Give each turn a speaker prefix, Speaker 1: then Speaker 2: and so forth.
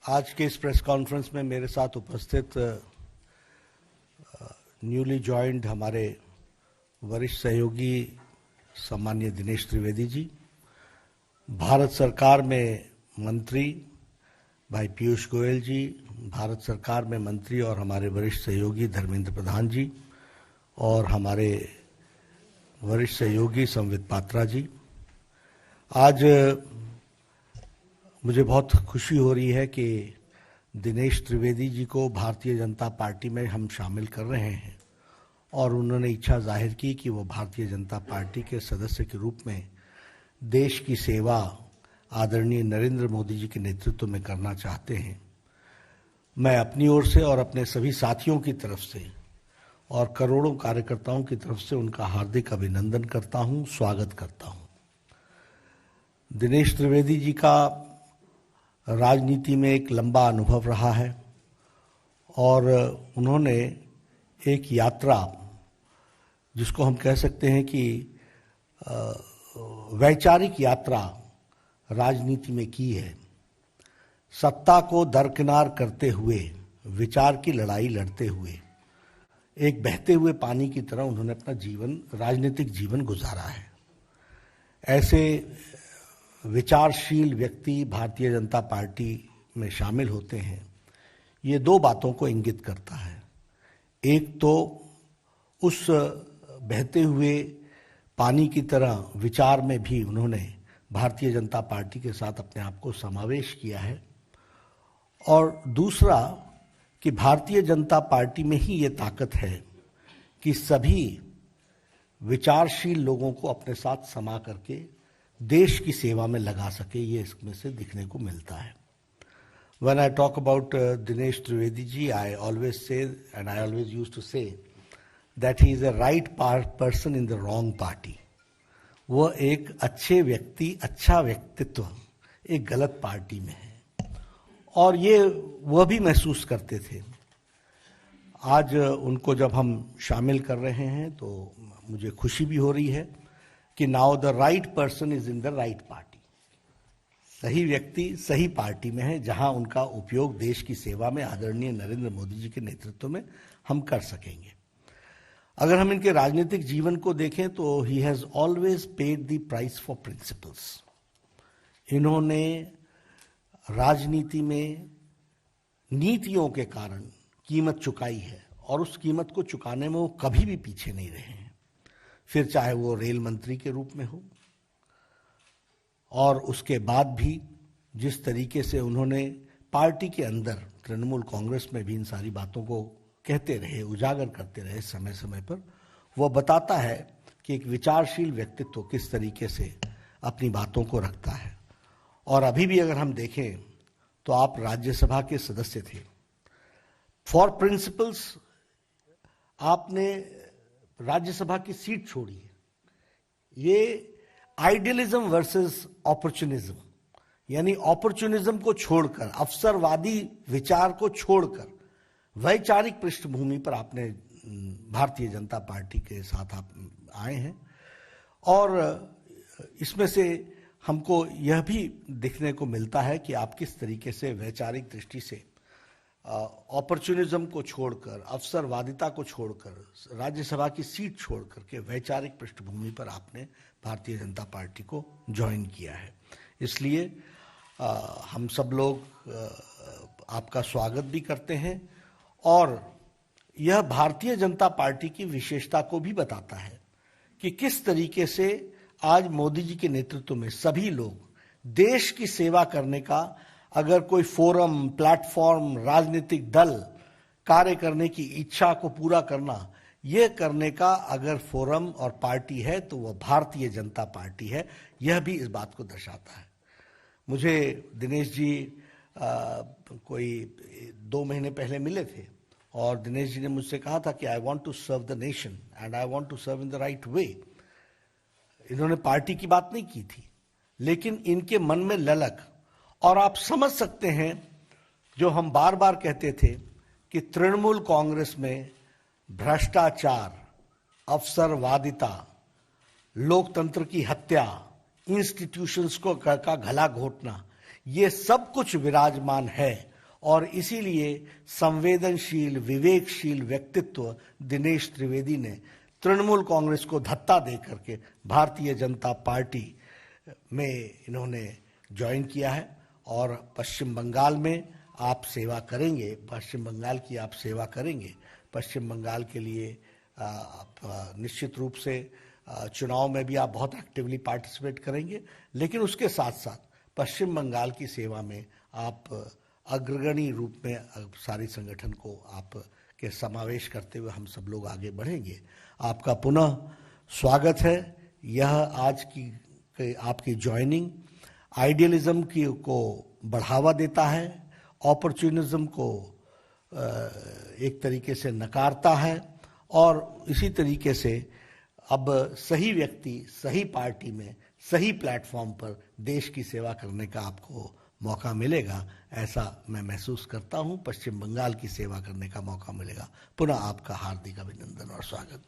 Speaker 1: आज के इस प्रेस कॉन्फ्रेंस में मेरे साथ उपस्थित न्यूली ज्वाइंड हमारे वरिष्ठ सहयोगी सम्माननीय दिनेश त्रिवेदी जी, भारत सरकार में मंत्री भाई पीयूष गोयल जी, भारत सरकार में मंत्री और हमारे वरिष्ठ सहयोगी धर्मेंद्र प्रधान जी और हमारे वरिष्ठ सहयोगी संवित पात्रा जी। आज मुझे बहुत खुशी हो रही है कि दिनेश त्रिवेदी जी को भारतीय जनता पार्टी में हम शामिल कर रहे हैं और उन्होंने इच्छा जाहिर की कि वो भारतीय जनता पार्टी के सदस्य के रूप में देश की सेवा आदरणीय नरेंद्र मोदी जी के नेतृत्व में करना चाहते हैं। मैं अपनी ओर से और अपने सभी साथियों की तरफ से और करोड़ों कार्यकर्ताओं की तरफ से उनका हार्दिक अभिनंदन करता हूं, स्वागत करता हूं। दिनेश त्रिवेदी जी का राजनीति में एक लंबा अनुभव रहा है और उन्होंने एक यात्रा, जिसको हम कह सकते हैं कि वैचारिक यात्रा राजनीति में की है। सत्ता को दरकिनार करते हुए, विचार की लड़ाई लड़ते हुए, एक बहते हुए पानी की तरह उन्होंने अपना जीवन, राजनीतिक जीवन गुजारा है। ऐसे विचारशील व्यक्ति भारतीय जनता पार्टी में शामिल होते हैं, ये दो बातों को इंगित करता है। एक तो उस बहते हुए पानी की तरह विचार में भी उन्होंने भारतीय जनता पार्टी के साथ अपने आप को समावेश किया है, और दूसरा कि भारतीय जनता पार्टी में ही ये ताकत है कि सभी विचारशील लोगों को अपने साथ समा करके देश की सेवा में लगा सके, ये इसमें से दिखने को मिलता है। When I talk about Dinesh Trivedi ji, I always say, and I always used to say, that he is a right person in the wrong party. वह एक अच्छे व्यक्ति, अच्छा व्यक्तित्व एक गलत पार्टी में है, और ये वह भी महसूस करते थे। आज उनको जब हम शामिल कर रहे हैं तो मुझे खुशी भी हो रही है कि now the right person is in the right party. सही व्यक्ति सही पार्टी में है, जहां उनका उपयोग देश की सेवा में आदरणीय नरेंद्र मोदी जी के नेतृत्व में हम कर सकेंगे। अगर हम इनके राजनीतिक जीवन को देखें तो he has always paid the price for principles. इन्होंने राजनीति में नीतियों के कारण कीमत चुकाई है और उस कीमत को चुकाने में वो कभी भी पीछे नहीं रहे हैं। फिर चाहे वो रेल मंत्री के रूप में हो, और उसके बाद भी जिस तरीके से उन्होंने पार्टी के अंदर तृणमूल कांग्रेस में भी इन सारी बातों को कहते रहे, उजागर करते रहे समय समय पर, वह बताता है कि एक विचारशील व्यक्तित्व किस तरीके से अपनी बातों को रखता है। और अभी भी अगर हम देखें तो आप राज्यसभा के सदस्य थे। फॉर प्रिंसिपल्स आपने राज्यसभा की सीट छोड़ी है। ये आइडियलिज्म वर्सेस अपॉर्चुनिज्म, यानी अपॉर्चुनिज्म को छोड़कर, अवसरवादी विचार को छोड़कर वैचारिक पृष्ठभूमि पर आपने भारतीय जनता पार्टी के साथ आप आए हैं। और इसमें से हमको यह भी देखने को मिलता है कि आप किस तरीके से वैचारिक दृष्टि से अपॉर्चुनिज्म को छोड़कर, अवसरवादिता को छोड़कर, राज्यसभा की सीट छोड़कर के वैचारिक पृष्ठभूमि पर आपने भारतीय जनता पार्टी को ज्वाइन किया है। इसलिए हम सब लोग आपका स्वागत भी करते हैं, और यह भारतीय जनता पार्टी की विशेषता को भी बताता है कि किस तरीके से आज मोदी जी के नेतृत्व में सभी लोग देश की सेवा करने का, अगर कोई फोरम, प्लेटफॉर्म, राजनीतिक दल कार्य करने की इच्छा को पूरा करना, ये करने का अगर फोरम और पार्टी है तो वह भारतीय जनता पार्टी है। यह भी इस बात को दर्शाता है। मुझे दिनेश जी कोई 2 महीने पहले मिले थे और दिनेश जी ने मुझसे कहा था कि I want to serve the nation and I want to serve in the right way. इन्होंने पार्टी की बात नहीं की थी, लेकिन इनके मन में ललक, और आप समझ सकते हैं जो हम बार बार कहते थे कि तृणमूल कांग्रेस में भ्रष्टाचार, अवसरवादिता, लोकतंत्र की हत्या, इंस्टीट्यूशंस को का गला घोटना, ये सब कुछ विराजमान है, और इसीलिए संवेदनशील विवेकशील व्यक्तित्व दिनेश त्रिवेदी ने तृणमूल कांग्रेस को धत्ता दे करके भारतीय जनता पार्टी में इन्होंने ज्वाइन किया है और पश्चिम बंगाल में आप सेवा करेंगे, पश्चिम बंगाल की आप सेवा करेंगे। पश्चिम बंगाल के लिए आप निश्चित रूप से चुनाव में भी आप बहुत एक्टिवली पार्टिसिपेट करेंगे, लेकिन उसके साथ साथ पश्चिम बंगाल की सेवा में आप अग्रगणी रूप में सारी संगठन को आप के समावेश करते हुए हम सब लोग आगे बढ़ेंगे। आपका पुनः स्वागत है। यह आज की आपकी ज्वाइनिंग आइडियलिज्म की को बढ़ावा देता है, अपॉर्चुनिज्म को एक तरीके से नकारता है और इसी तरीके से अब सही व्यक्ति सही पार्टी में सही प्लेटफॉर्म पर देश की सेवा करने का आपको मौका मिलेगा, ऐसा मैं महसूस करता हूं। पश्चिम बंगाल की सेवा करने का मौका मिलेगा। पुनः आपका हार्दिक अभिनंदन और स्वागत।